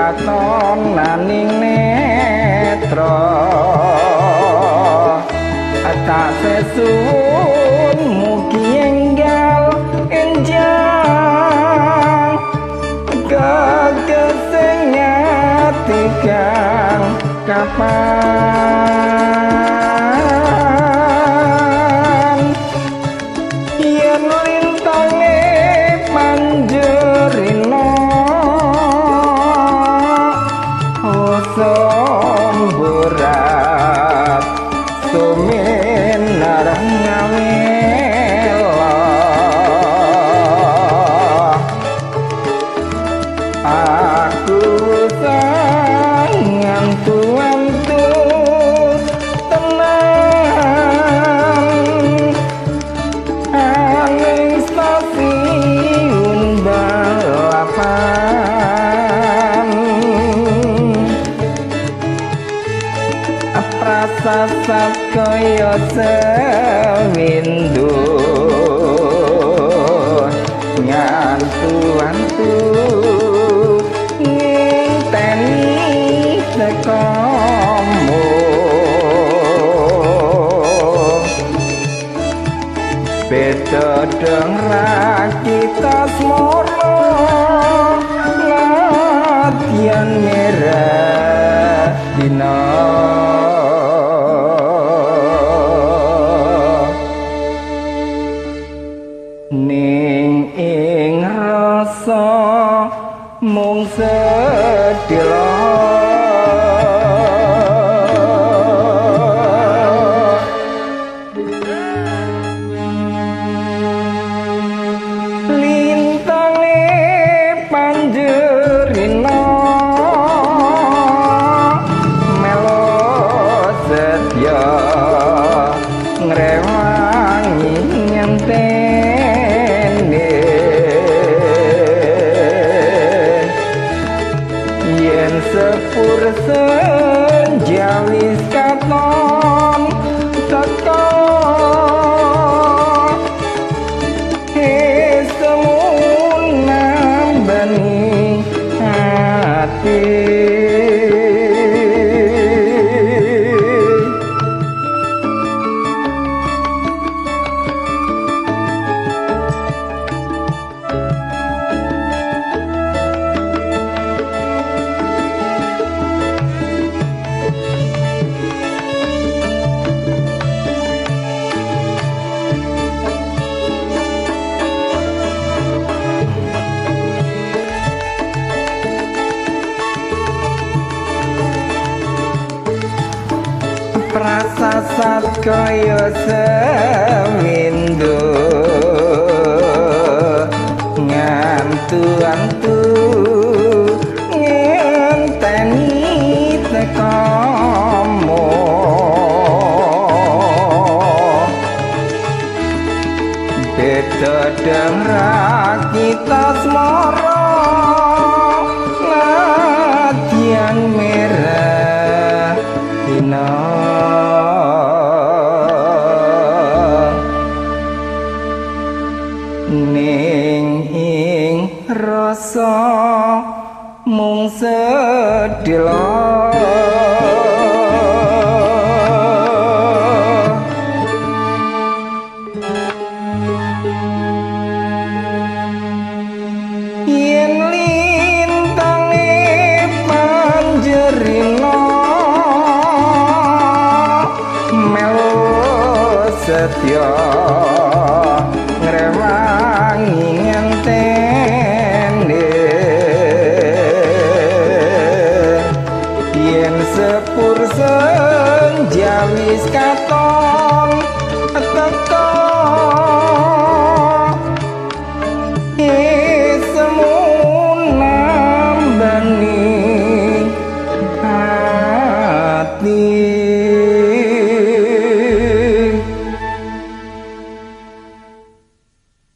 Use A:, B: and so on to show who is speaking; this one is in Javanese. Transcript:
A: katon naning netra tak sesuwun mugi enggal enjang kegesing ati kang kapan yen lintange panjerina somborat suminar ngawela aku sangan tuantu tenang aning stasiun balapan prasasat kaya sewindu ngantu-antu nginteni sekamu beda dengra kita semoro latihan merah dina ning ing rasa mung sedhela lintange panjerina melo setya ngrewangi nyentene yen sepur senja wis katon teka semun nambani hati prasasat kaya sewindu ngantu-antu ngenteni tekamu beda dengra kita semoro latihan merah dina ning ing rasa mung sedhela yen lintange panjerina melo setya ngrewangi ngentene yen sepur senja wis katon teka semun nambani hati